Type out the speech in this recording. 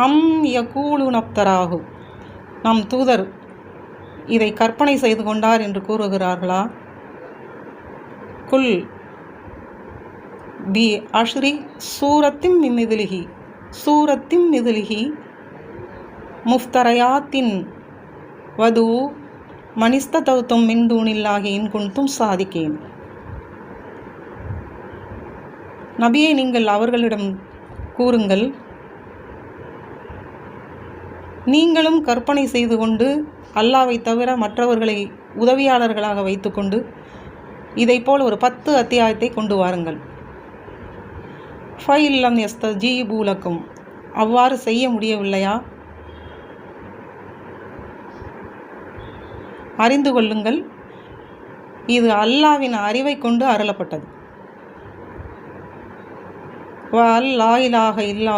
அம் யகூலு நப்தராகு, நம் தூதர் இதை கற்பனை செய்து கொண்டார் என்று கூறுகிறார்களா? குல் பி அஷ்ரி சூரத்தின் மிதிலிஹி முஃப்தரயாத்தின் வது மனிஸ்ததௌத்தும் மின் தூனில்லாஹி இன் குன்தும் சாதிக்கேன். நபியை நீங்கள் அவர்களிடம் கூறுங்கள், நீங்களும் கற்பனை செய்து கொண்டு அல்லாவை தவிர மற்றவர்களை உதவியாளர்களாக வைத்துக்கொண்டு இதைப்போல் ஒரு 10 அத்தியாயத்தை கொண்டு வாருங்கள். ஃபைல்லம் யஸ்தஜீபு லக்கும், அவ்வாறு செய்ய முடியவில்லையா? அறிந்து கொள்ளுங்கள், இது அல்லாவின் அறிவை கொண்டு அருளப்பட்டது. வ லா இலாஹ இல்லா